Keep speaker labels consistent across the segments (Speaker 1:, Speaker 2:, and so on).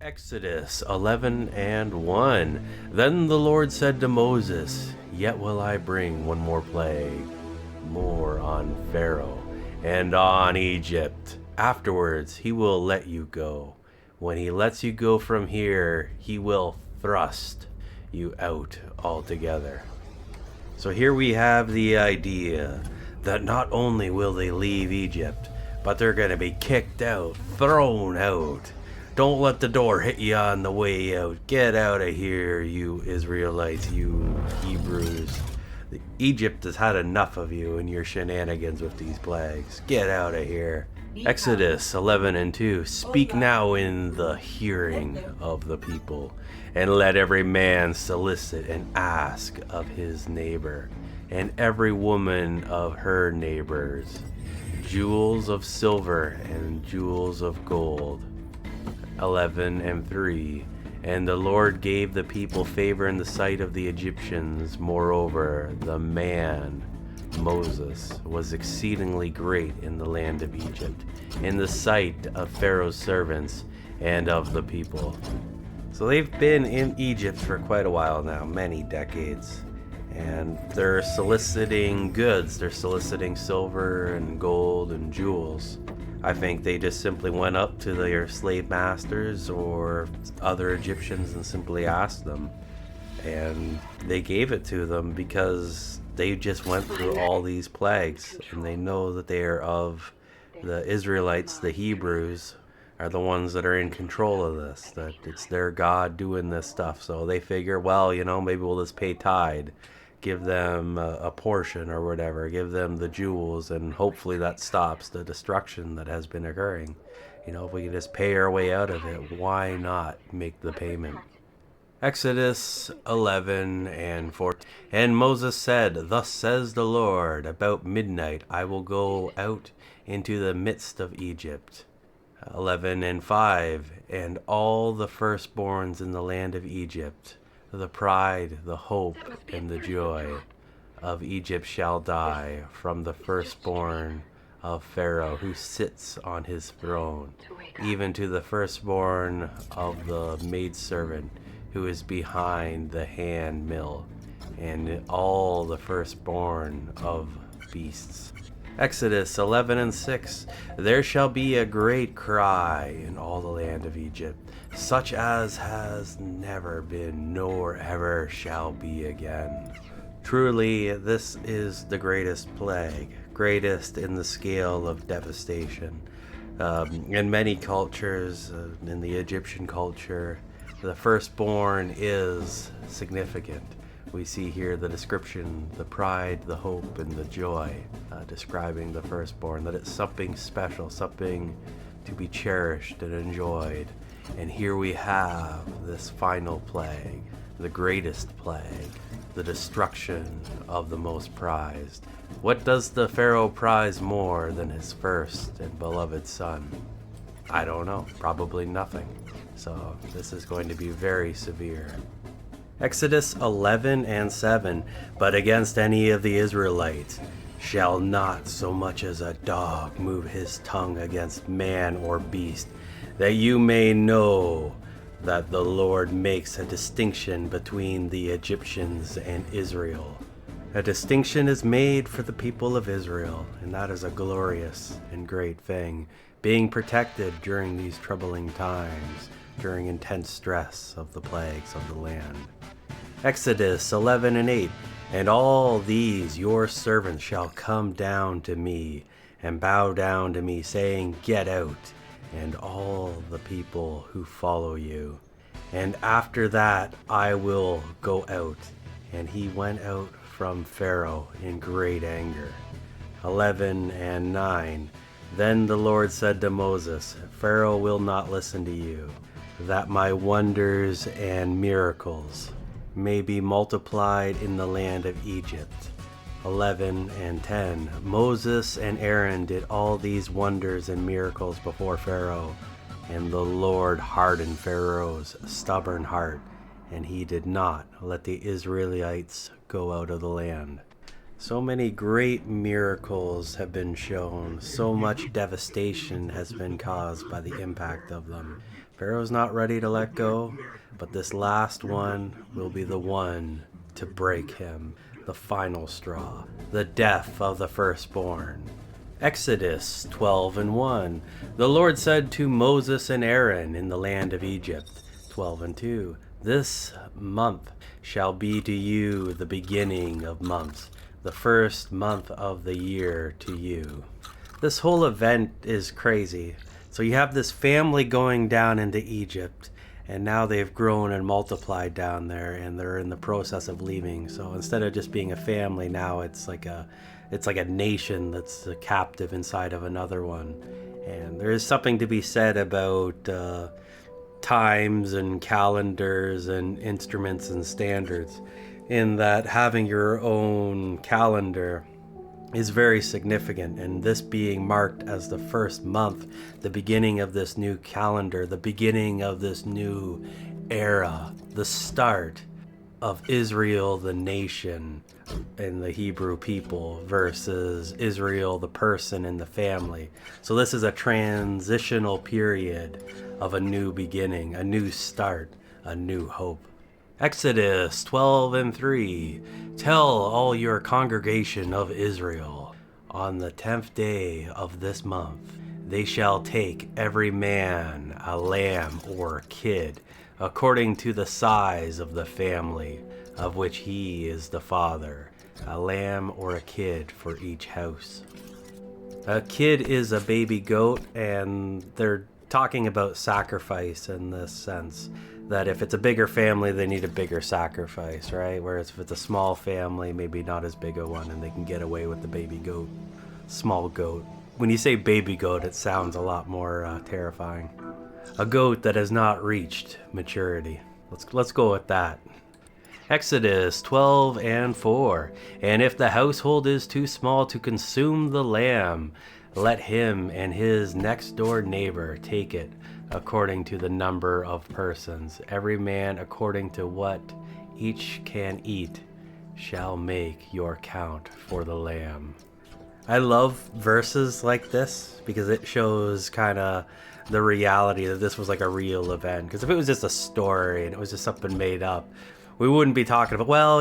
Speaker 1: Exodus 11 and 1. Then the Lord said to Moses, Yet will I bring one more plague, more on Pharaoh and on Egypt. Afterwards he will let you go. When he lets you go from here, he will thrust you out altogether. So here we have the idea that not only will they leave Egypt, but they're going to be kicked out, thrown out. Don't let the door hit you on the way out. Get out of here, you Israelites, you Hebrews. Egypt has had enough of you and your shenanigans with these plagues. Get out of here. Exodus 11 and 2. Speak now in the hearing of the people, and let every man solicit and ask of his neighbor, and every woman of her neighbors, jewels of silver and jewels of gold. 11 and 3. And the Lord gave the people favor in the sight of the Egyptians. Moreover, the man, Moses, was exceedingly great in the land of Egypt, in the sight of Pharaoh's servants and of the people. So they've been in Egypt for quite a while now, many decades. And they're soliciting goods. They're soliciting silver and gold and jewels. I think they just simply went up to their slave masters or other Egyptians and simply asked them. And they gave it to them because they just went through all these plagues. And they know that they are of the Israelites, the Hebrews, are the ones that are in control of this. That it's their God doing this stuff. So they figure, well, maybe we'll just pay tithe. Give them a portion or whatever, give them the jewels, and hopefully that stops the destruction that has been occurring. If we can just pay our way out of it, why not make the payment? Exodus 11 and 14. And Moses said, Thus says the Lord, about midnight I will go out into the midst of Egypt. 11 and 5. And all the firstborns in the land of Egypt, the pride, the hope, and the joy of Egypt shall die, from the firstborn of Pharaoh who sits on his throne, even to the firstborn of the maidservant who is behind the hand mill, and all the firstborn of beasts. Exodus 11 and 6. There shall be a great cry in all the land of Egypt, such as has never been, nor ever shall be again. Truly, this is the greatest plague, greatest in the scale of devastation. In many cultures, in the Egyptian culture, the firstborn is significant. We see here the description, the pride, the hope, and the joy, describing the firstborn, that it's something special, something to be cherished and enjoyed. And here we have this final plague, the greatest plague, the destruction of the most prized. What does the Pharaoh prize more than his first and beloved son? I don't know, probably nothing. So this is going to be very severe. Exodus 11 and 7. But against any of the Israelites shall not so much as a dog move his tongue against man or beast, that you may know that the Lord makes a distinction between the Egyptians and Israel. A distinction is made for the people of Israel, and that is a glorious and great thing, being protected during these troubling times, during intense stress of the plagues of the land. Exodus 11 and 8. And all these your servants shall come down to me, and bow down to me, saying, Get out, and all the people who follow you. And after that I will go out. And he went out from Pharaoh in great anger. 11 and 9. Then the Lord said to Moses, Pharaoh will not listen to you, that my wonders and miracles may be multiplied in the land of Egypt. 11 and 10. Moses and Aaron did all these wonders and miracles before Pharaoh, and the Lord hardened Pharaoh's stubborn heart, and he did not let the Israelites go out of the land. So many great miracles have been shown, so much devastation has been caused by the impact of them. Pharaoh's not ready to let go, but this last one will be the one to break him, the final straw, the death of the firstborn. Exodus 12:1. The Lord said to Moses and Aaron in the land of Egypt, 12:2. This month shall be to you the beginning of months, the first month of the year to you. This whole event is crazy. So you have this family going down into Egypt, and now they've grown and multiplied down there, and they're in the process of leaving. So instead of just being a family, now it's like a nation that's a captive inside of another one. And there is something to be said about times and calendars and instruments and standards, in that having your own calendar is very significant, and this being marked as the first month, the beginning of this new calendar, the beginning of this new era, the start of Israel the nation and the Hebrew people versus Israel the person and the family. So this is a transitional period of a new beginning, a new start, a new hope. Exodus 12:3. Tell all your congregation of Israel, on the 10th day of this month, they shall take every man a lamb or kid, according to the size of the family, of which he is the father, a lamb or a kid for each house. A kid is a baby goat, and they're talking about sacrifice in this sense, that if it's a bigger family, they need a bigger sacrifice, right? Whereas if it's a small family, maybe not as big a one, and they can get away with the baby goat, small goat. When you say baby goat, it sounds a lot more terrifying. A goat that has not reached maturity. Let's go with that. Exodus 12:4. And if the household is too small to consume the lamb, let him and his next door neighbor take it, according to the number of persons. Every man according to what each can eat shall make your count for the lamb. I love verses like this because it shows kind of the reality that this was like a real event. Because if it was just a story and it was just something made up, we wouldn't be talking about, well,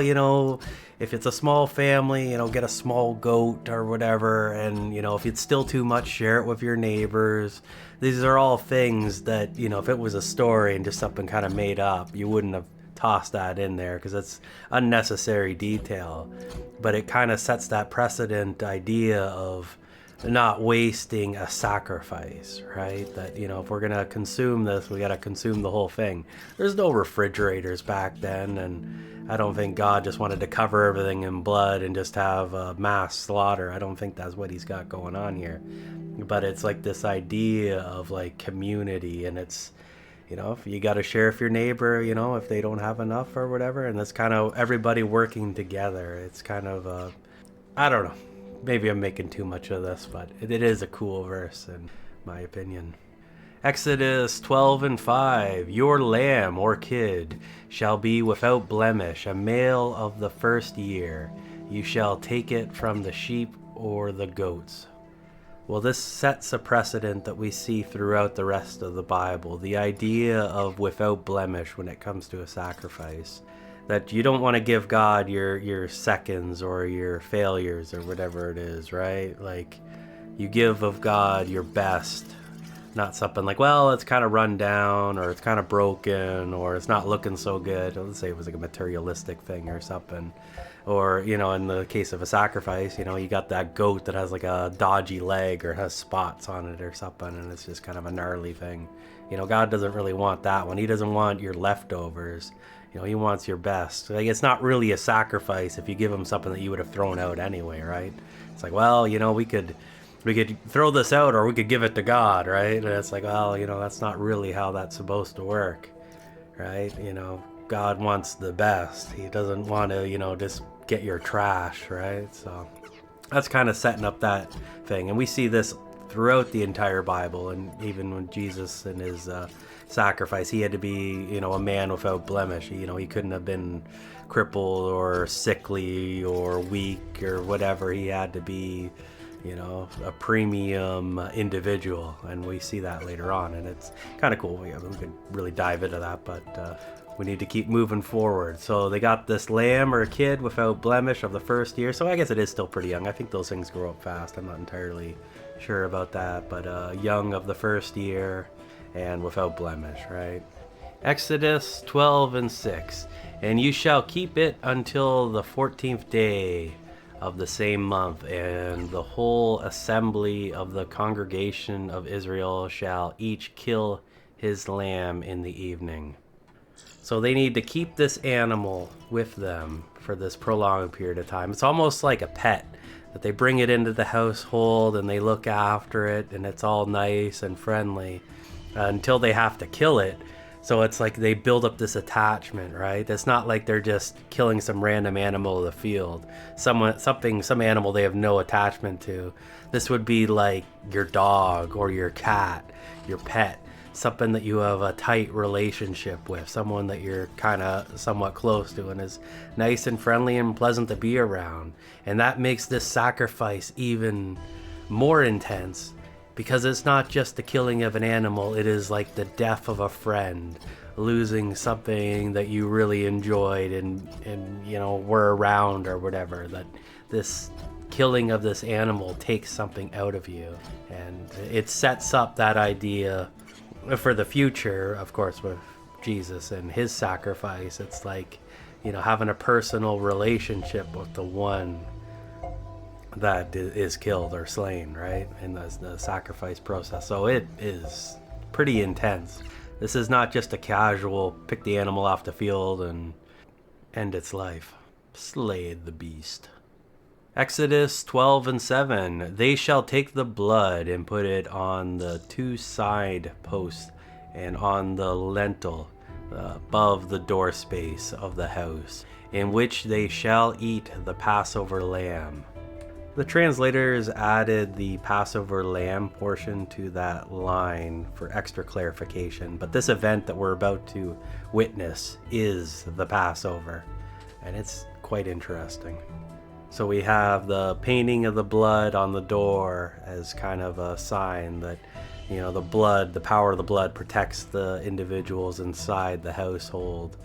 Speaker 1: if it's a small family, get a small goat or whatever. And, if it's still too much, share it with your neighbors. These are all things that, if it was a story and just something kind of made up, you wouldn't have tossed that in there because it's unnecessary detail. But it kind of sets that precedent idea of not wasting a sacrifice, right? That, if we're going to consume this, we got to consume the whole thing. There's no refrigerators back then, and I don't think God just wanted to cover everything in blood and just have a mass slaughter. I don't think that's what he's got going on here. But it's like this idea of like community, and it's, if you got to share with your neighbor, if they don't have enough or whatever, and it's kind of everybody working together. It's kind of, I don't know. Maybe I'm making too much of this, but it is a cool verse in my opinion. Exodus 12:5. Your lamb or kid shall be without blemish, a male of the first year. You shall take it from the sheep or the goats. Well, this sets a precedent that we see throughout the rest of the Bible. The idea of without blemish when it comes to a sacrifice. That you don't want to give God your seconds or your failures or whatever it is, right? Like, you give of God your best, not something like, well, it's kind of run down or it's kind of broken or it's not looking so good. Let's say it was like a materialistic thing or something. Or, in the case of a sacrifice, you got that goat that has like a dodgy leg or has spots on it or something, and it's just kind of a gnarly thing. God doesn't really want that one. He doesn't want your leftovers. He wants your best. Like, it's not really a sacrifice if you give him something that you would have thrown out anyway, right? It's like, well, we could throw this out or we could give it to God, right? And it's like, well, that's not really how that's supposed to work, right? God wants the best. He doesn't want to, just get your trash, right? So that's kind of setting up that thing. And we see this throughout the entire Bible, and even when Jesus in his sacrifice, he had to be, a man without blemish. He couldn't have been crippled or sickly or weak or whatever. He had to be a premium individual, and we see that later on, and it's kind of cool. We could really dive into that, but we need to keep moving forward. So they got this lamb or kid without blemish of the first year, so I guess it is still pretty young. I think those things grow up fast. I'm not entirely sure about that, but young of the first year and without blemish, right? Exodus 12:6. And you shall keep it until the 14th day of the same month, and the whole assembly of the congregation of Israel shall each kill his lamb in the evening. So they need to keep this animal with them for this prolonged period of time. It's almost like a pet, that they bring it into the household and they look after it, and it's all nice and friendly until they have to kill it. So it's like they build up this attachment, right? It's not like they're just killing some random animal in the field, some animal they have no attachment to. This would be like your dog or your cat, your pet, something that you have a tight relationship with, someone that you're kind of somewhat close to and is nice and friendly and pleasant to be around. And that makes this sacrifice even more intense, because it's not just the killing of an animal, it is like the death of a friend, losing something that you really enjoyed and were around or whatever. That this killing of this animal takes something out of you, and it sets up that idea for the future, of course, with Jesus and his sacrifice. It's like, having a personal relationship with the one that is killed or slain, right, in the sacrifice process. So it is pretty intense. This is not just a casual pick the animal off the field and end its life. Slay the beast. Exodus 12:7. They shall take the blood and put it on the 2 side posts and on the lintel above the door space of the house, in which they shall eat the Passover lamb. The translators added the Passover lamb portion to that line for extra clarification, but this event that we're about to witness is the Passover, and it's quite interesting. So we have the painting of the blood on the door as kind of a sign that, the power of the blood protects the individuals inside the household.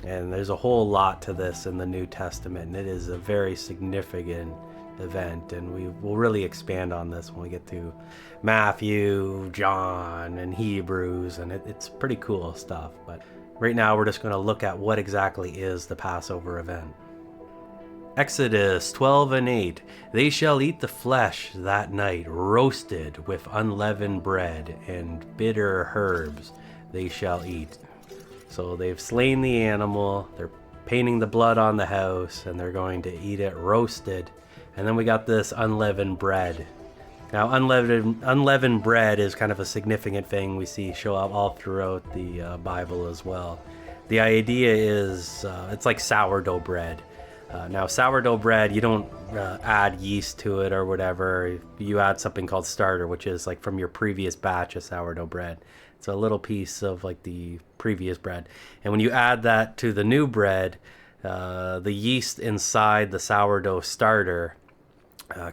Speaker 1: And there's a whole lot to this in the New Testament, and it is a very significant event, and we will really expand on this when we get to Matthew, John, and Hebrews, and it's pretty cool stuff. But right now we're just going to look at what exactly is the Passover event. Exodus 12:8. They shall eat the flesh that night, roasted with unleavened bread, and bitter herbs they shall eat. So they've slain the animal, they're painting the blood on the house, and they're going to eat it roasted. And then we got this unleavened bread. Now, unleavened bread is kind of a significant thing we see show up all throughout the Bible as well. The idea is it's like sourdough bread. Now, sourdough bread, you don't add yeast to it or whatever. You add something called starter, which is like from your previous batch of sourdough bread. It's a little piece of like the previous bread. And when you add that to the new bread, the yeast inside the sourdough starter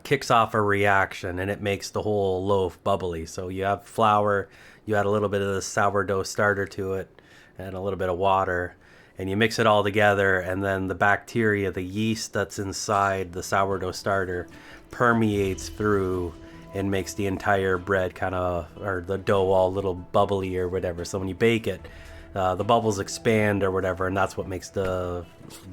Speaker 1: kicks off a reaction, and it makes the whole loaf bubbly. So you have flour, you add a little bit of the sourdough starter to it, and a little bit of water, and you mix it all together, and then the bacteria, the yeast that's inside the sourdough starter, permeates through and makes the entire bread or the dough all a little bubbly or whatever. So when you bake it, the bubbles expand or whatever, and that's what makes the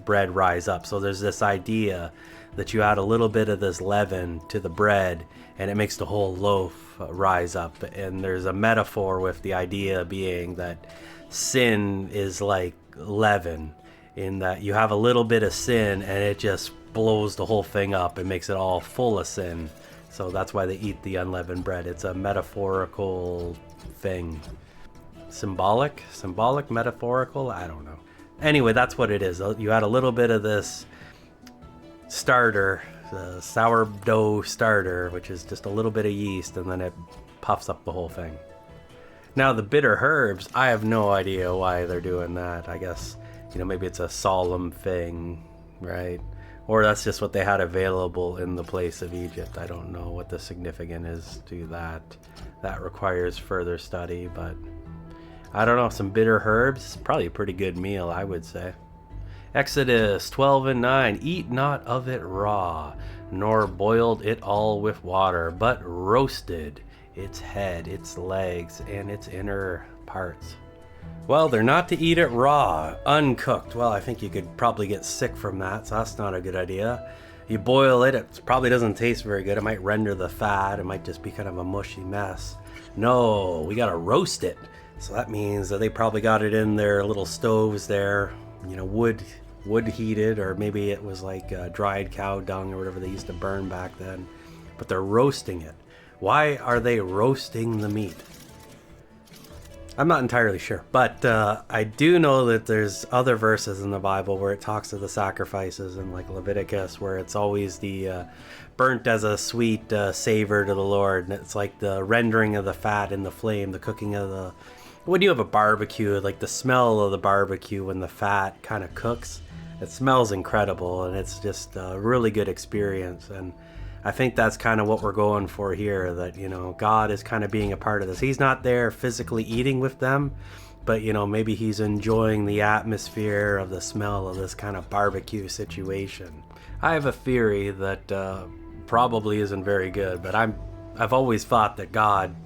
Speaker 1: bread rise up. So there's this idea that you add a little bit of this leaven to the bread, and it makes the whole loaf rise up. And there's a metaphor with the idea being that sin is like leaven, in that you have a little bit of sin and it just blows the whole thing up and makes it all full of sin. So that's why they eat the unleavened bread. It's a metaphorical thing. Symbolic, metaphorical, I don't know. Anyway, that's what it is. You add a little bit of this starter, the sourdough starter, which is just a little bit of yeast, and then it puffs up the whole thing. Now, the bitter herbs, I have no idea why they're doing that. I guess, maybe it's a solemn thing, right? Or that's just what they had available in the place of Egypt. I don't know what the significance is to that. That requires further study, but I don't know. Some bitter herbs, probably a pretty good meal, I would say. Exodus 12 and 9, eat not of it raw, nor boiled it all with water, but roasted its head, its legs, and its inner parts. Well, they're not to eat it raw, uncooked. Well, I think you could probably get sick from that, so that's not a good idea. You boil it, it probably doesn't taste very good. It might render the fat. It might just be kind of a mushy mess. No, we gotta roast it. So that means that they probably got it in their little stoves there, wood heated, or maybe it was like dried cow dung or whatever they used to burn back then. But they're roasting it. Why are they roasting the meat? I'm not entirely sure, but I do know that there's other verses in the Bible where it talks of the sacrifices in like Leviticus, where it's always the burnt as a sweet savor to the Lord, and it's like the rendering of the fat in the flame, the cooking of the... When you have a barbecue, like the smell of the barbecue when the fat kind of cooks, it smells incredible, and it's just a really good experience. And I think that's kind of what we're going for here, that, God is kind of being a part of this. He's not there physically eating with them, but, maybe he's enjoying the atmosphere of the smell of this kind of barbecue situation. I have a theory that probably isn't very good, but I've always thought that God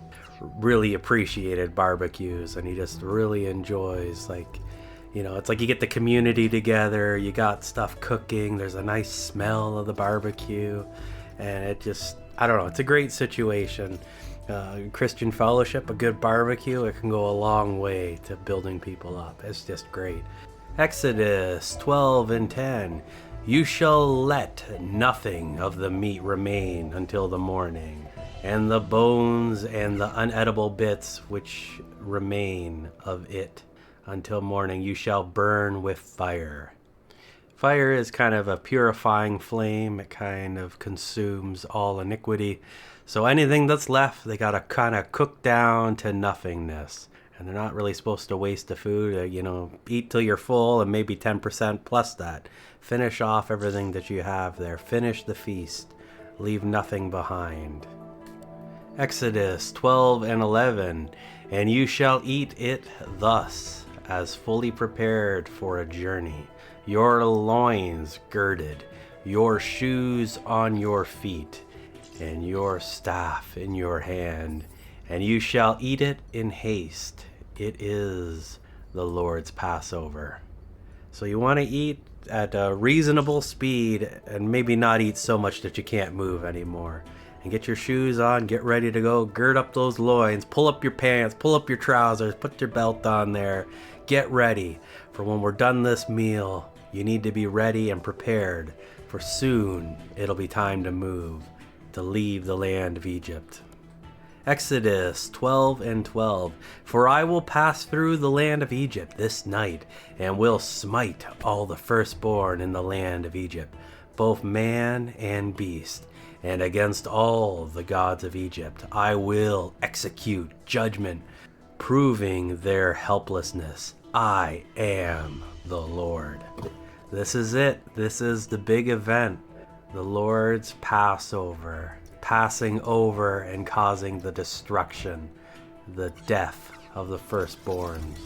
Speaker 1: really appreciated barbecues, and he just really enjoys, it's like you get the community together, you got stuff cooking, there's a nice smell of the barbecue. And it just, I don't know, it's a great situation. Christian fellowship, a good barbecue, it can go a long way to building people up. It's just great. Exodus 12 and 10. You shall let nothing of the meat remain until the morning, and the bones and the unedible bits which remain of it until morning you shall burn with fire. Fire is kind of a purifying flame. It kind of consumes all iniquity. So anything that's left, they got to kind of cook down to nothingness. And they're not really supposed to waste the food. Eat till you're full and maybe 10% plus that. Finish off everything that you have there. Finish the feast. Leave nothing behind. Exodus 12 and 11. And you shall eat it thus, as fully prepared for a journey. Your loins girded, your shoes on your feet, and your staff in your hand, and you shall eat it in haste. It is the Lord's Passover. So you want to eat at a reasonable speed, and maybe not eat so much that you can't move anymore. And get your shoes on, get ready to go, gird up those loins, pull up your pants, pull up your trousers, put your belt on there, get ready. For when we're done this meal, you need to be ready and prepared, for soon it'll be time to move, to leave the land of Egypt. Exodus 12 and 12. For I will pass through the land of Egypt this night, and will smite all the firstborn in the land of Egypt, both man and beast. And against all the gods of Egypt I will execute judgment, proving their helplessness. I am the Lord. This is it. This is the big event. The Lord's Passover. Passing over and causing the destruction, the death of the firstborns.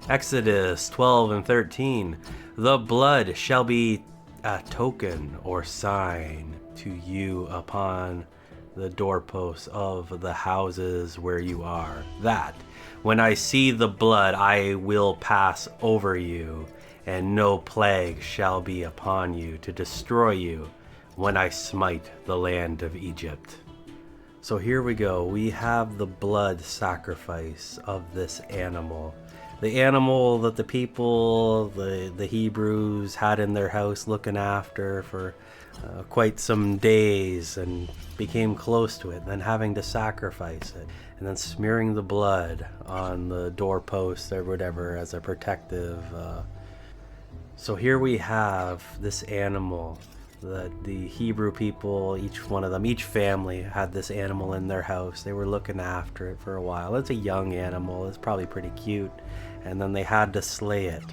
Speaker 1: Exodus 12 and 13. The blood shall be a token or sign to you upon the doorposts of the houses where you are, that when I see the blood I will pass over you, and no plague shall be upon you to destroy you when I smite the land of Egypt. So here we go. We have the blood sacrifice of this animal. The animal that the people, the Hebrews, had in their house looking after for quite some days, and became close to it, then having to sacrifice it, and then smearing the blood on the doorposts or whatever as a protective. So here we have this animal that the Hebrew people, each one of them, each family had this animal in their house. They were looking after it for a while. It's a young animal. It's probably pretty cute. And then they had to slay it.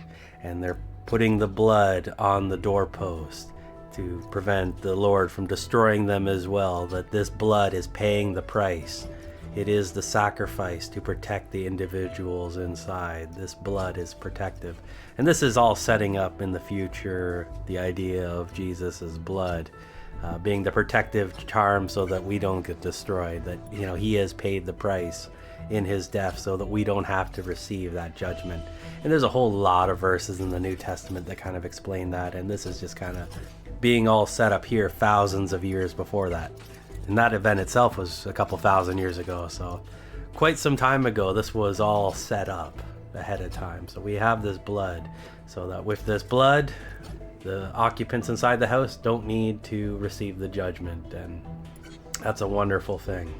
Speaker 1: And they're putting the blood on the doorpost. to prevent the Lord from destroying them as well, that this blood is paying the price. It is the sacrifice to protect the individuals inside. This blood is protective. And this is all setting up in the future the idea of Jesus's blood being the protective charm so that we don't get destroyed, that he has paid the price in his death so that we don't have to receive that judgment. And there's a whole lot of verses in the New Testament that kind of explain that, and this is just kind of being all set up here thousands of years before that. And that event itself was a couple thousand years ago, so quite some time ago this was all set up ahead of time. So we have this blood, so that with this blood the occupants inside the house don't need to receive the judgment, and that's a wonderful thing.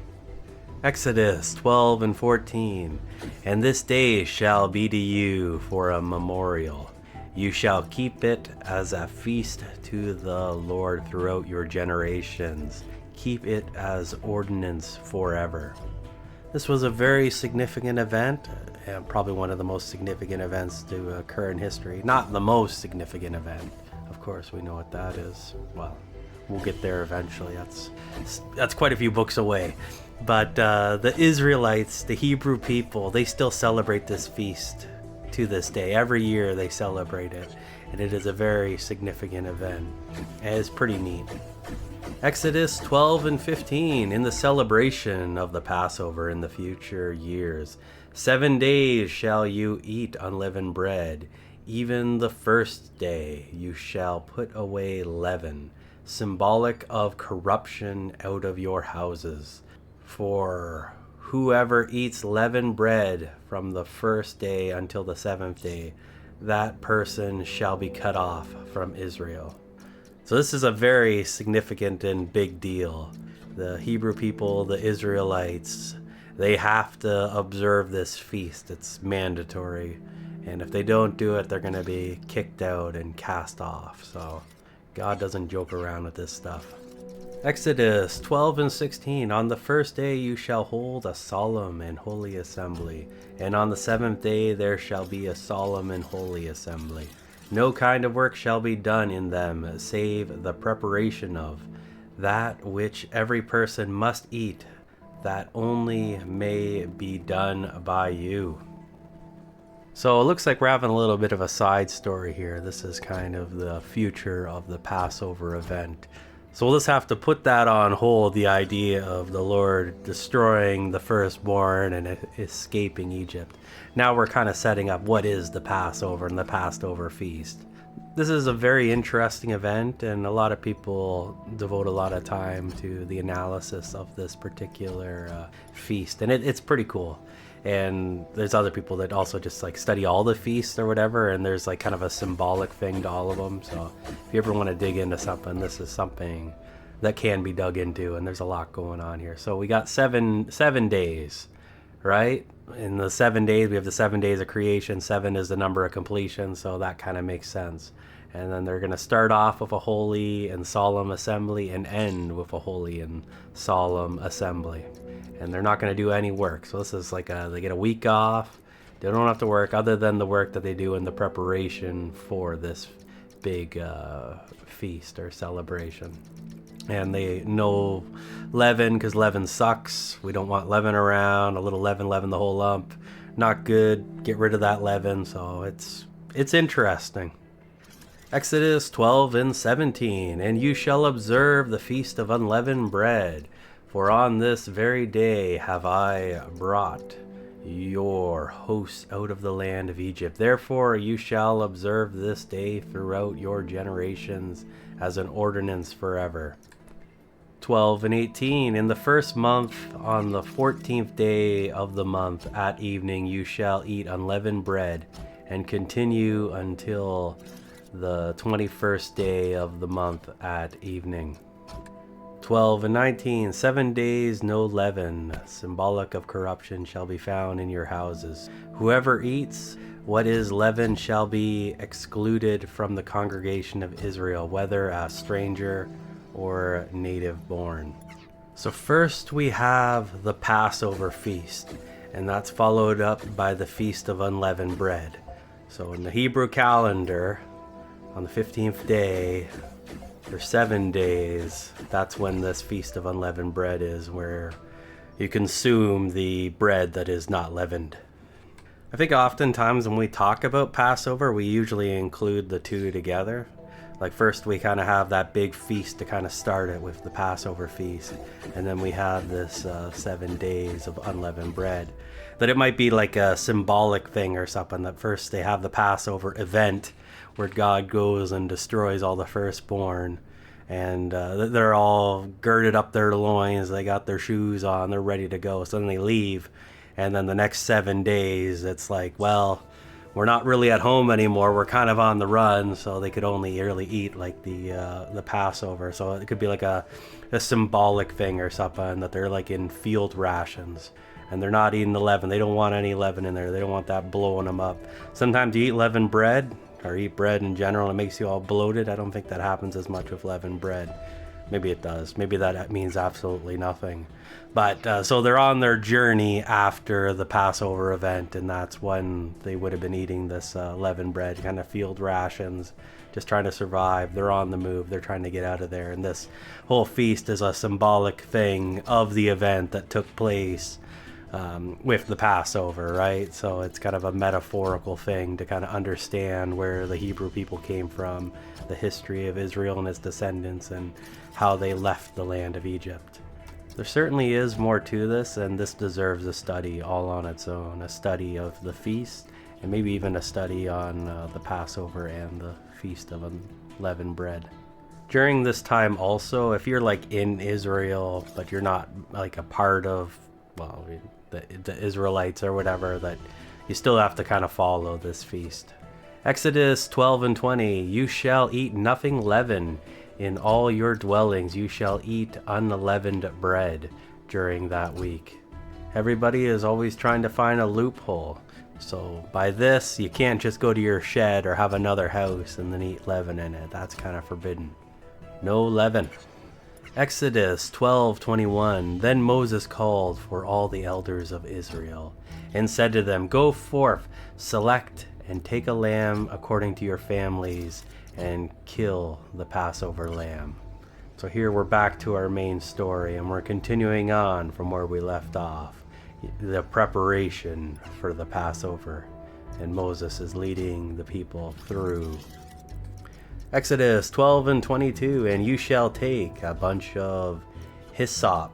Speaker 1: Exodus 12 and 14. And this day shall be to you for a memorial. You shall keep it as a feast to the Lord throughout your generations. Keep it as ordinance forever. This was a very significant event, and probably one of the most significant events to occur in history. Not the most significant event, of course, we know what that is. Well, we'll get there eventually. That's quite a few books away. But the Israelites, the Hebrew people, they still celebrate this feast to this day. Every year they celebrate it, and it is a very significant event. And it's pretty neat. Exodus 12 and 15. In the celebration of the Passover in the future years, 7 days shall you eat unleavened bread. Even the first day you shall put away leaven, symbolic of corruption, out of your houses. For whoever eats leavened bread from the first day until the 7th day, that person shall be cut off from Israel. So this is a very significant and big deal. The Hebrew people, the Israelites, they have to observe this feast. It's mandatory. And if they don't do it, they're going to be kicked out and cast off. So God doesn't joke around with this stuff. Exodus 12 and 16. On the first day you shall hold a solemn and holy assembly, and on the 7th day there shall be a solemn and holy assembly. No kind of work shall be done in them, save the preparation of that which every person must eat, that only may be done by you. So it looks like we're having a little bit of a side story here. This is kind of the future of the Passover event. So we'll just have to put that on hold, the idea of the Lord destroying the firstborn and escaping Egypt. Now we're kind of setting up what is the Passover and the Passover feast. This is a very interesting event, and a lot of people devote a lot of time to the analysis of this particular feast, and it's pretty cool. And there's other people that also just like study all the feasts or whatever, and there's like kind of a symbolic thing to all of them. So if you ever want to dig into something, this is something that can be dug into, and there's a lot going on here. So we got seven days, right? In the 7 days, we have the 7 days of creation. 7 is the number of completion, so that kind of makes sense. And then they're going to start off with a holy and solemn assembly and end with a holy and solemn assembly. And they're not going to do any work. So this is like they get a week off. They don't have to work other than the work that they do in the preparation for this big feast or celebration. And they know leaven, because leaven sucks. We don't want leaven around. A little leaven the whole lump. Not good. Get rid of that leaven. So it's interesting. Exodus 12 and 17. And you shall observe the feast of unleavened bread, for on this very day have I brought your hosts out of the land of Egypt. Therefore you shall observe this day throughout your generations as an ordinance forever. 12 and 18. In the first month, on the 14th day of the month at evening, you shall eat unleavened bread, and continue until the 21st day of the month at evening. 12 and 19. 7 days no leaven, symbolic of corruption, shall be found in your houses. Whoever eats what is leaven shall be excluded from the congregation of Israel, whether a stranger or native born. So first we have the Passover feast, and that's followed up by the Feast of Unleavened Bread. So in the Hebrew calendar, on the 15th day, For 7 days, that's when this Feast of Unleavened Bread is, where you consume the bread that is not leavened. I think oftentimes when we talk about Passover, we usually include the two together. Like first we kind of have that big feast to kind of start it with the Passover feast. And then we have this 7 days of unleavened bread. That it might be like a symbolic thing or something. That first they have the Passover event where God goes and destroys all the firstborn. And they're all girded up their loins. They got their shoes on. They're ready to go. So then they leave. And then the next 7 days, it's like, well, we're not really at home anymore. We're kind of on the run, so they could only really eat like the Passover. So it could be like a symbolic thing or something, that they're like in field rations. And they're not eating the leaven. They don't want any leaven in there. They don't want that blowing them up. Sometimes you eat leavened bread, or eat bread in general, and it makes you all bloated. I don't think that happens as much with leavened bread. Maybe it does. Maybe that means absolutely nothing. But so they're on their journey after the Passover event, and that's when they would have been eating this leavened bread, kind of field rations, just trying to survive. They're on the move. They're trying to get out of there. And this whole feast is a symbolic thing of the event that took place with the Passover, right? So it's kind of a metaphorical thing to kind of understand where the Hebrew people came from, the history of Israel and its descendants, and how they left the land of Egypt. There certainly is more to this, and this deserves a study all on its own, a study of the feast, and maybe even a study on the Passover and the Feast of Unleavened Bread. During this time also, if you're like in Israel, but you're not like a part of, well, the Israelites or whatever, that you still have to kind of follow this feast. Exodus 12:20, you shall eat nothing leavened. In all your dwellings you shall eat unleavened bread during that week. Everybody is always trying to find a loophole. So by this, you can't just go to your shed or have another house and then eat leaven in it. That's kind of forbidden. No leaven. Exodus 12:21, then Moses called for all the elders of Israel and said to them, go forth, select and take a lamb according to your families, and kill the Passover lamb. So here we're back to our main story, and we're continuing on from where we left off. The preparation for the Passover, and Moses is leading the people through. Exodus 12:22, and you shall take a bunch of hyssop,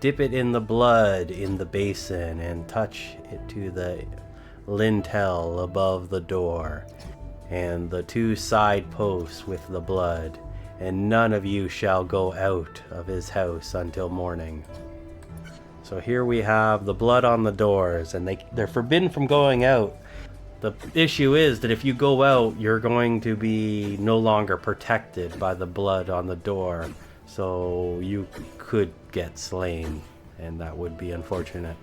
Speaker 1: dip it in the blood in the basin, and touch it to the lintel above the door, and the 2 side posts with the blood, and none of you shall go out of his house until morning. So here we have the blood on the doors, and they're forbidden from going out. The issue is that if you go out, you're going to be no longer protected by the blood on the door, so you could get slain, and that would be unfortunate.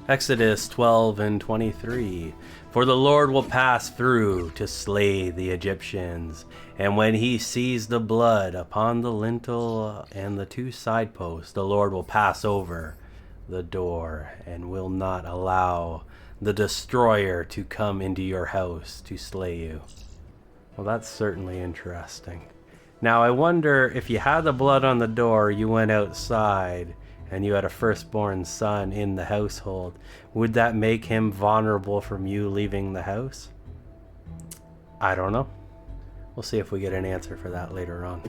Speaker 1: Exodus 12:23, for the Lord will pass through to slay the Egyptians, and when he sees the blood upon the lintel and the 2 side posts, the Lord will pass over the door and will not allow the destroyer to come into your house to slay you. Well, that's certainly interesting. Now, I wonder if you had the blood on the door, you went outside, and you had a firstborn son in the household, would that make him vulnerable from you leaving the house? I don't know. We'll see if we get an answer for that later on.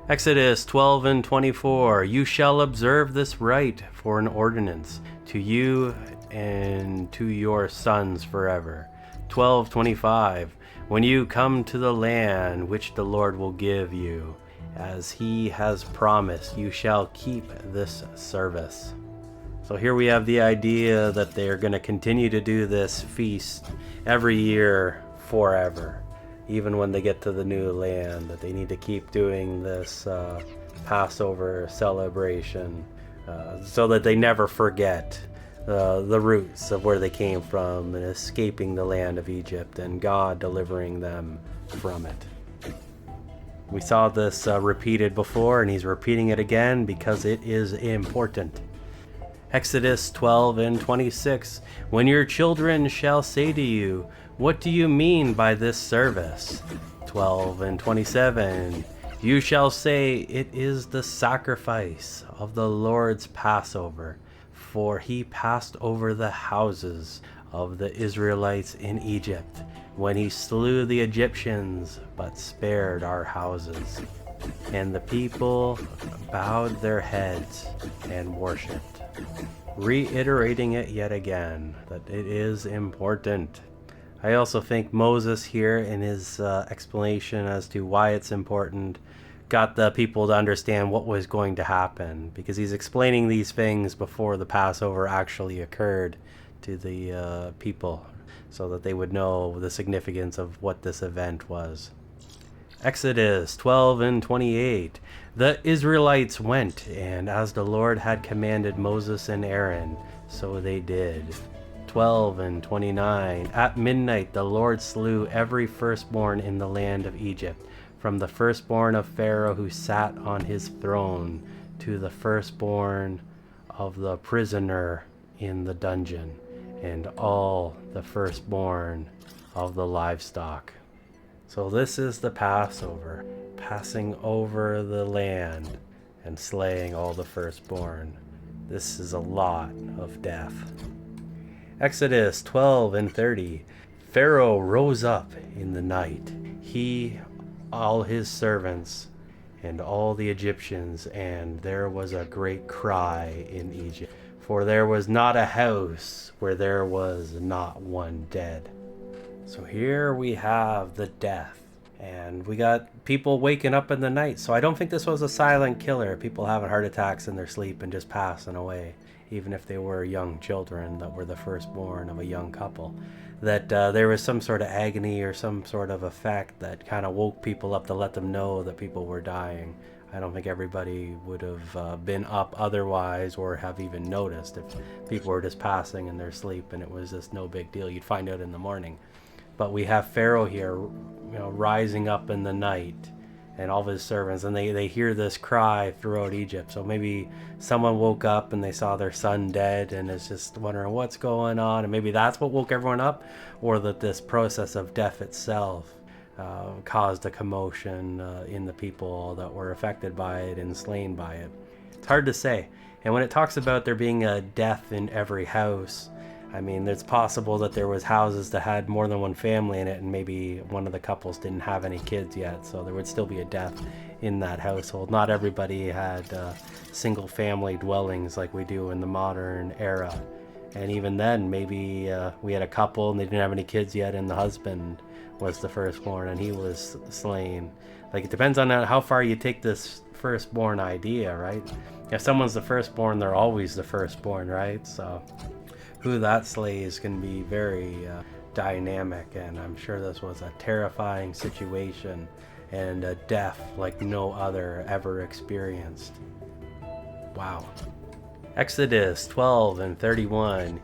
Speaker 1: Exodus 12:24, you shall observe this rite for an ordinance to you and to your sons forever. 12:25, when you come to the land which the Lord will give you, as he has promised, you shall keep this service. So here we have the idea that they're going to continue to do this feast every year forever, even when they get to the new land, that they need to keep doing this Passover celebration so that they never forget the roots of where they came from and escaping the land of Egypt and God delivering them from it. We saw this repeated before, and he's repeating it again because it is important. Exodus 12:26, when your children shall say to you, what do you mean by this service? 12:27, You shall say, it is the sacrifice of the Lord's Passover, for he passed over the houses of the Israelites in Egypt, when he slew the Egyptians, but spared our houses. And the people bowed their heads and worshipped, reiterating it yet again, that it is important. I also think Moses here, in his explanation as to why it's important, got the people to understand what was going to happen, because he's explaining these things before the Passover actually occurred to the people, so that they would know the significance of what this event was. Exodus 12 and 28. The Israelites went, and as the Lord had commanded Moses and Aaron, so they did. 12 and 29. At midnight the Lord slew every firstborn in the land of Egypt, from the firstborn of Pharaoh who sat on his throne to the firstborn of the prisoner in the dungeon, and all the firstborn of the livestock. So this is the Passover, passing over the land and slaying all the firstborn. This is a lot of death. Exodus 12 and 30. Pharaoh rose up in the night, he, all his servants, and all the Egyptians, and there was a great cry in Egypt, for there was not a house where there was not one dead. So here we have the death, and we got people waking up in the night. So I don't think this was a silent killer, people having heart attacks in their sleep and just passing away, even if they were young children that were the firstborn of a young couple. That there was some sort of agony or some sort of effect that kind of woke people up to let them know that people were dying. I don't think everybody would have been up otherwise, or have even noticed if people were just passing in their sleep and it was just no big deal. You'd find out in the morning. But we have Pharaoh here, rising up in the night, and all of his servants, and they hear this cry throughout Egypt. So maybe someone woke up and they saw their son dead and is just wondering what's going on, and maybe that's what woke everyone up, or that this process of death itself caused a commotion in the people that were affected by it and slain by it. It's hard to say. And when it talks about there being a death in every house, I mean, it's possible that there was houses that had more than one family in it, and maybe one of the couples didn't have any kids yet, so there would still be a death in that household. Not everybody had single family dwellings like we do in the modern era. And even then, maybe we had a couple and they didn't have any kids yet, and the husband was the firstborn and he was slain. Like, it depends on how far you take this firstborn idea, right? If someone's the firstborn, they're always the firstborn, right? So who that slays can be very dynamic, and I'm sure this was a terrifying situation and a death like no other ever experienced. Wow. Exodus 12 and 31.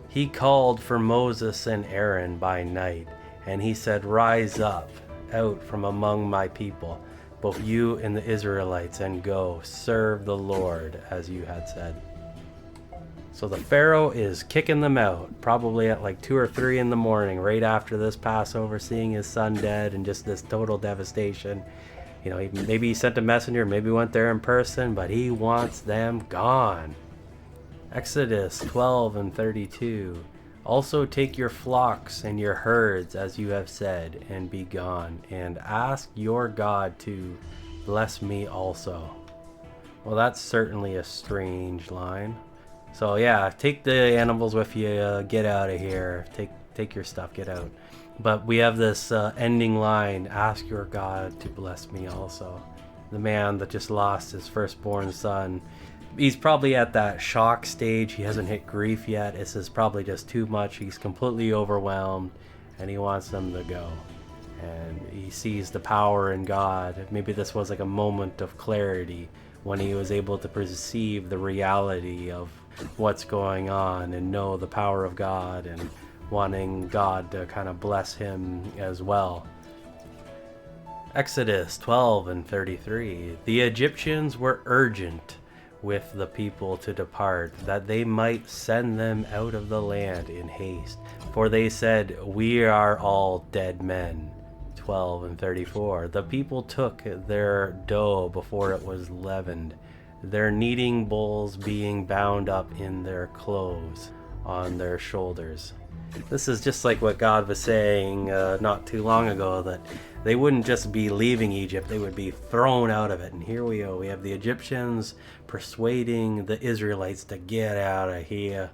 Speaker 1: He called for Moses and Aaron by night, and he said, "Rise up out from among my people, both you and the Israelites, and go serve the Lord as you had said." So the Pharaoh is kicking them out, probably at like 2 or 3 in the morning, right after this Passover, seeing his son dead and just this total devastation. Maybe he sent a messenger, maybe went there in person, but he wants them gone. Exodus 12 and 32. Also take your flocks and your herds as you have said, and be gone, and ask your God to bless me also. Well, that's certainly a strange line. So yeah, take the animals with you, get out of here, take your stuff, get out. But we have this ending line, ask your God to bless me also. The man that just lost his firstborn son, he's probably at that shock stage. He hasn't hit grief yet. This is probably just too much. He's completely overwhelmed, and he wants them to go. And he sees the power in God. Maybe this was like a moment of clarity when he was able to perceive the reality of what's going on and know the power of God, and wanting God to kind of bless him as well. Exodus 12 and 33. The Egyptians were urgent with the people to depart, that they might send them out of the land in haste. For they said, "We are all dead men." 12 and 34. The people took their dough before it was leavened, their kneading bowls being bound up in their clothes on their shoulders. This is just like what God was saying not too long ago, that they wouldn't just be leaving Egypt, they would be thrown out of it. And here we go. We have the Egyptians persuading the Israelites to get out of here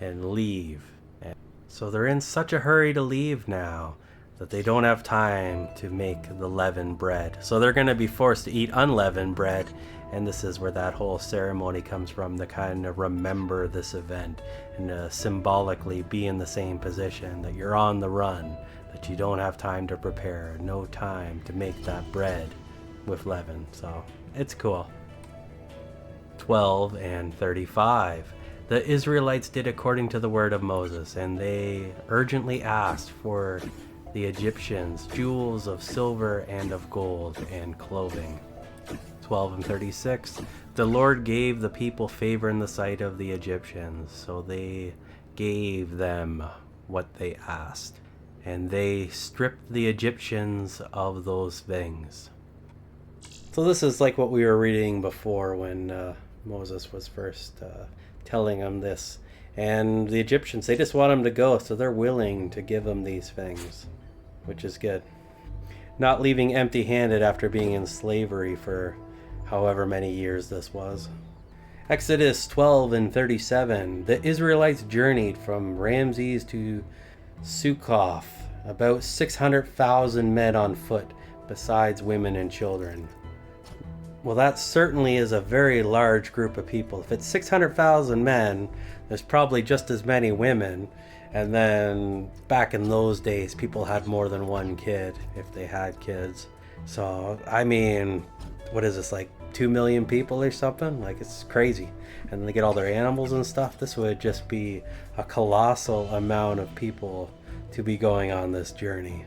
Speaker 1: and leave. And so they're in such a hurry to leave now that they don't have time to make the leavened bread. So they're going to be forced to eat unleavened bread. And this is where that whole ceremony comes from, to kind of remember this event and symbolically be in the same position, that you're on the run, that you don't have time to prepare, no time to make that bread with leaven. So it's cool. 12 and 35. The Israelites did according to the word of Moses, and they urgently asked for the Egyptians jewels of silver and of gold and clothing. 12 and 36. The Lord gave the people favor in the sight of the Egyptians, so they gave them what they asked, and they stripped the Egyptians of those things. So this is like what we were reading before when Moses was first telling them this. And the Egyptians, they just want them to go, so they're willing to give them these things, which is good. Not leaving empty-handed after being in slavery for however many years this was. Exodus 12 and 37. The Israelites journeyed from Ramses to Succoth, about 600,000 men on foot, besides women and children. Well, that certainly is a very large group of people. If it's 600,000 men, there's probably just as many women. And then back in those days, people had more than one kid if they had kids. So, I mean, what is this, like 2 million people or something? Like, it's crazy. And then they get all their animals and stuff. This would just be a colossal amount of people to be going on this journey.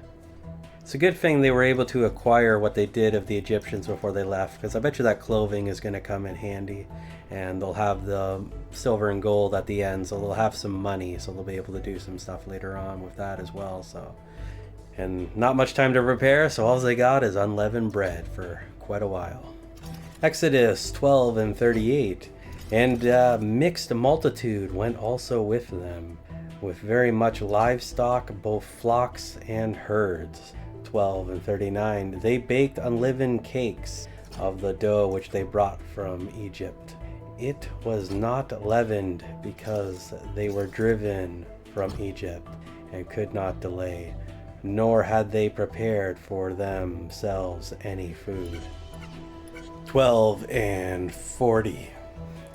Speaker 1: It's a good thing they were able to acquire what they did of the Egyptians before they left, because I bet you that clothing is going to come in handy, and they'll have the silver and gold at the end, so they'll have some money, so they'll be able to do some stuff later on with that as well. So, and not much time to prepare, so all they got is unleavened bread for quite a while. Exodus 12 and 38. And a mixed multitude went also with them, with very much livestock, both flocks and herds. 12 and 39. They baked unleavened cakes of the dough which they brought from Egypt. It was not leavened, because they were driven from Egypt and could not delay, nor had they prepared for themselves any food. 12 and 40.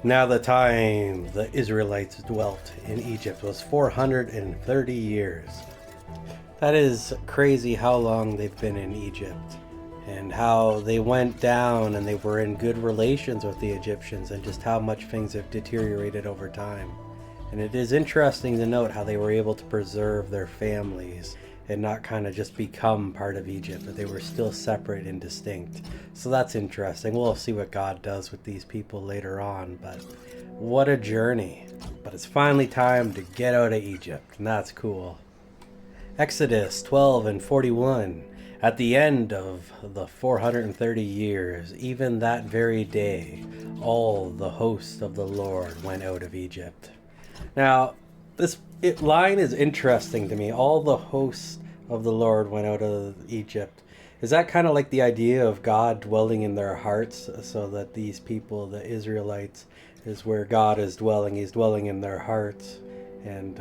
Speaker 1: Now the time the Israelites dwelt in Egypt was 430 years. That is crazy how long they've been in Egypt, and how they went down and they were in good relations with the Egyptians, and just how much things have deteriorated over time. And it is interesting to note how they were able to preserve their families and not kind of just become part of Egypt, but they were still separate and distinct. So that's interesting. We'll see what God does with these people later on, but what a journey. But it's finally time to get out of Egypt, and that's cool. Exodus 12 and 41. At the end of the 430 years, even that very day, all the hosts of the Lord went out of Egypt. Now, this line is interesting to me. All the hosts of the Lord went out of Egypt. Is that kind of like the idea of God dwelling in their hearts, so that these people, the Israelites, is where God is dwelling? He's dwelling in their hearts, and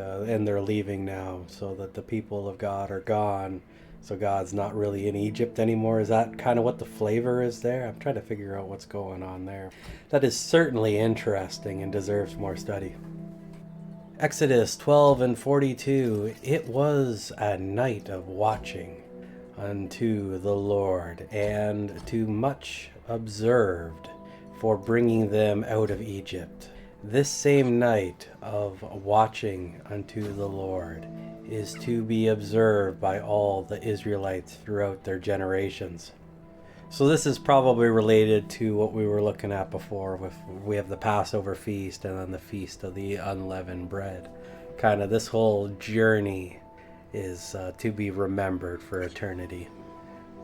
Speaker 1: they're leaving now, so that the people of God are gone. So God's not really in Egypt anymore. Is that kind of what the flavor is there? I'm trying to figure out what's going on there. That is certainly interesting and deserves more study. Exodus 12 and 42. It was a night of watching unto the Lord, and too much observed for bringing them out of Egypt. This same night of watching unto the Lord is to be observed by all the Israelites throughout their generations. So this is probably related to what we were looking at before. We have the Passover feast and then the feast of the unleavened bread. Kind of this whole journey is to be remembered for eternity.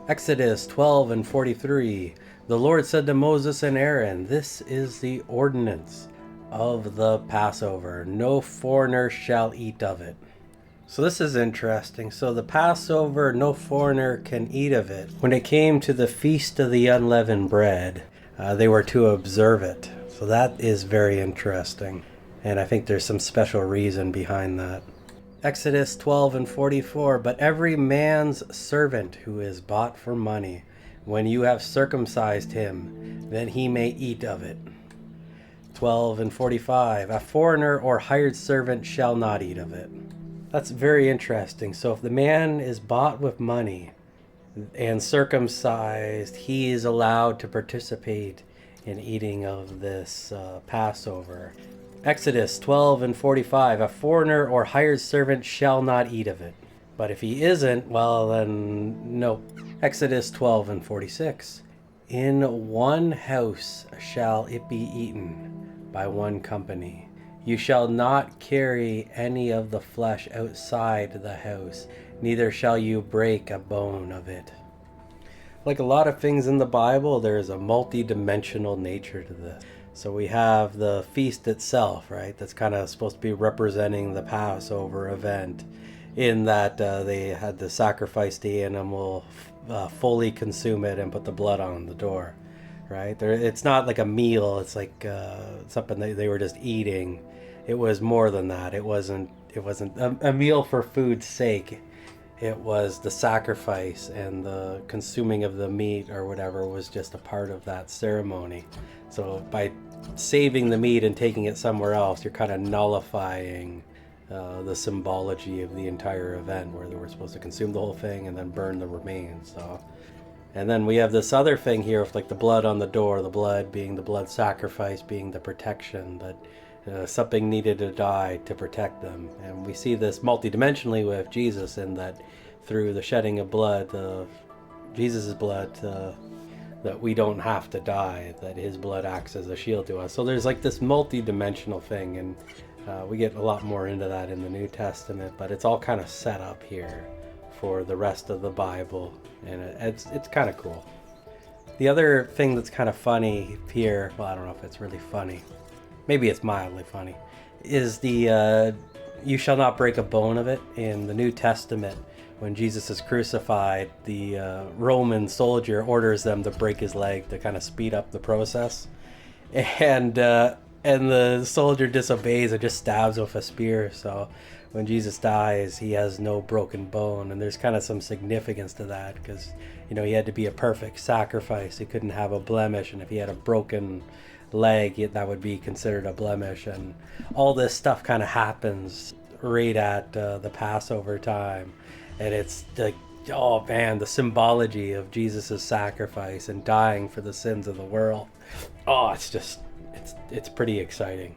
Speaker 1: Exodus 12 and 43. The Lord said to Moses and Aaron, "This is the ordinance of the Passover. No foreigner shall eat of it." So this is interesting. So the Passover, no foreigner can eat of it. When it came to the Feast of the Unleavened Bread, they were to observe it. So that is very interesting. And I think there's some special reason behind that. Exodus 12 and 44. But every man's servant who is bought for money, when you have circumcised him, then he may eat of it. 12 and 45. A foreigner or hired servant shall not eat of it. That's very interesting. So if the man is bought with money and circumcised, he is allowed to participate in eating of this Passover. Exodus 12 and 45. A foreigner or hired servant shall not eat of it. But if he isn't, well then no. Exodus 12 and 46. In one house shall it be eaten by one company. You shall not carry any of the flesh outside the house, neither shall you break a bone of it. Like a lot of things in the Bible, there is a multi-dimensional nature to this. So we have the feast itself, right? That's kind of supposed to be representing the Passover event, in that they had to sacrifice the animal, fully consume it, and put the blood on the door, right? It's not like a meal. It's like something they were just eating. It was more than that. It wasn't a meal for food's sake. It was the sacrifice, and the consuming of the meat or whatever was just a part of that ceremony. So by saving the meat and taking it somewhere else, you're kind of nullifying the symbology of the entire event, where they were supposed to consume the whole thing and then burn the remains. So, and then we have this other thing here with like the blood on the door, the blood being the blood sacrifice, being the protection, that something needed to die to protect them. And we see this multidimensionally with Jesus, in that through the shedding of blood, Jesus' blood, that we don't have to die, that his blood acts as a shield to us. So there's like this multi-dimensional thing, and we get a lot more into that in the New Testament, but it's all kind of set up here for the rest of the Bible, and it's kind of cool. The other thing that's kind of funny here, well, I don't know if it's really funny, maybe it's mildly funny, is the you shall not break a bone of it. In the New Testament, when Jesus is crucified, the Roman soldier orders them to break his leg to kind of speed up the process, and the soldier disobeys and just stabs with a spear. So when Jesus dies, he has no broken bone, and there's kind of some significance to that, because he had to be a perfect sacrifice. He couldn't have a blemish, and if he had a broken leg, that would be considered a blemish. And all this stuff kind of happens right at the Passover time, and it's like, oh man, the symbology of Jesus' sacrifice and dying for the sins of the world. Oh, it's pretty exciting,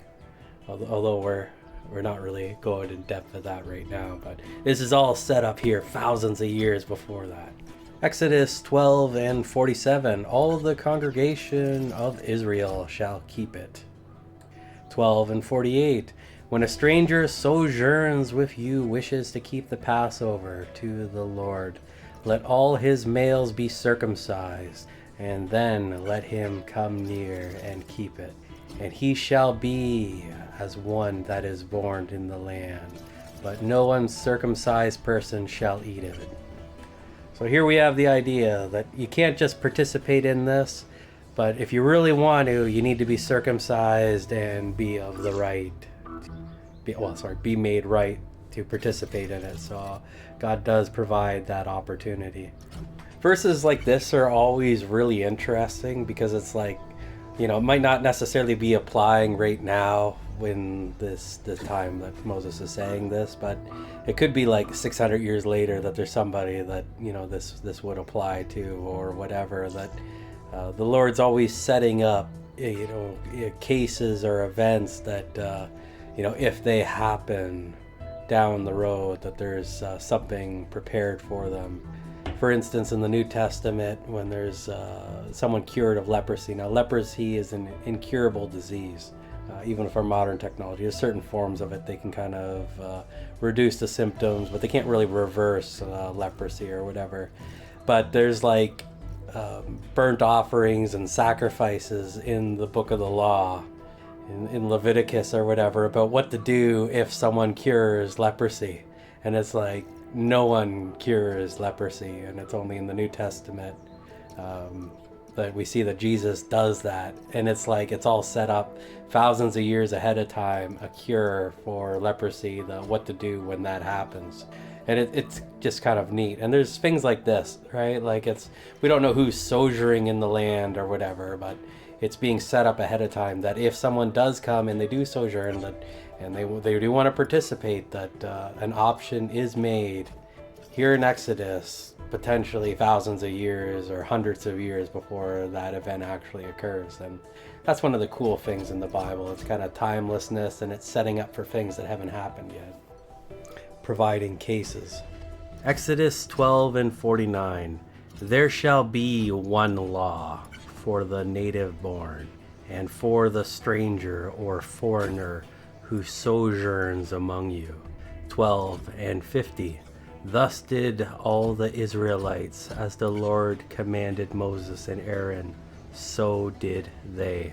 Speaker 1: although we're not really going in depth of that right now, but this is all set up here thousands of years before that. Exodus 12 and 47. All the congregation of Israel shall keep it. 12 and 48. When a stranger sojourns with you, wishes to keep the Passover to the Lord, let all his males be circumcised, and then let him come near and keep it. And he shall be as one that is born in the land, but no uncircumcised person shall eat of it. So here we have the idea that you can't just participate in this, but if you really want to, you need to be circumcised and be of the right, be made right to participate in it. So God does provide that opportunity. Verses like this are always really interesting, because it's like, it might not necessarily be applying right now when the time that Moses is saying this, but it could be like 600 years later that there's somebody that this would apply to, or whatever, that the Lord's always setting up cases or events that if they happen down the road, that there's something prepared for them. For instance, in the New Testament, when there's someone cured of leprosy. Now, leprosy is an incurable disease. Even for modern technology, there's certain forms of it they can kind of reduce the symptoms, but they can't really reverse leprosy or whatever.
Speaker 2: but there's like burnt offerings and sacrifices in the book of the law, in Leviticus or whatever, about what to do if someone cures leprosy. And it's like, no one cures leprosy, and it's only in the New Testament that we see that Jesus does that. And it's like, it's all set up thousands of years ahead of time, a cure for leprosy, what to do when that happens. And it's just kind of neat. And there's things like this, right? Like, we don't know who's sojourning in the land or whatever, but it's being set up ahead of time that if someone does come and they do sojourn, and they do want to participate, that an option is made here in Exodus, potentially thousands of years or hundreds of years before that event actually occurs. And that's one of the cool things in the Bible. It's kind of timelessness, and it's setting up for things that haven't happened yet, providing cases. Exodus 12:49. There shall be one law for the native born, and for the stranger or foreigner who sojourns among you. 12:50. Thus did all the Israelites, as the Lord commanded Moses and Aaron, so did they.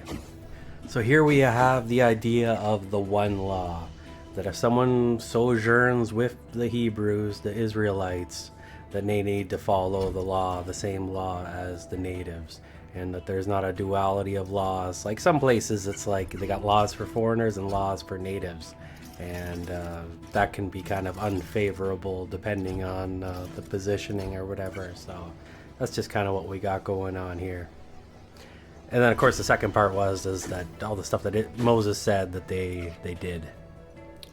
Speaker 2: So here we have the idea of the one law, that if someone sojourns with the Hebrews, the Israelites, that they need to follow the law, the same law as the natives, and that there's not a duality of laws. Like some places, it's like they got laws for foreigners and laws for natives, and that can be kind of unfavorable depending on the positioning or whatever. So that's just kind of what we got going on here. And then, of course, the second part is that all the stuff that Moses said that they did.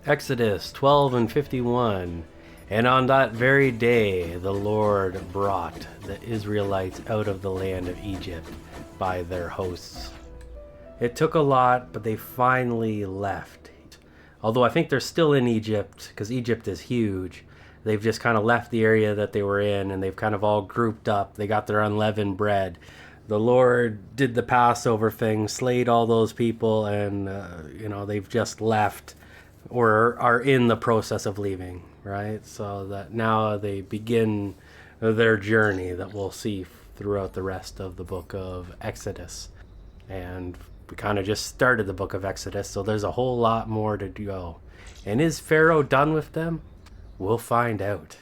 Speaker 2: Exodus 12:51. And on that very day the Lord brought the Israelites out of the land of Egypt by their hosts. It took a lot, but they finally left. Although I think they're still in Egypt, because Egypt is huge. They've just kind of left the area that they were in, and they've kind of all grouped up. They got their unleavened bread. The Lord did the Passover thing, slayed all those people, and they've just left, or are in the process of leaving, right? So that now they begin their journey that we'll see throughout the rest of the book of Exodus. And we kind of just started the book of Exodus, so there's a whole lot more to go. And is Pharaoh done with them? We'll find out.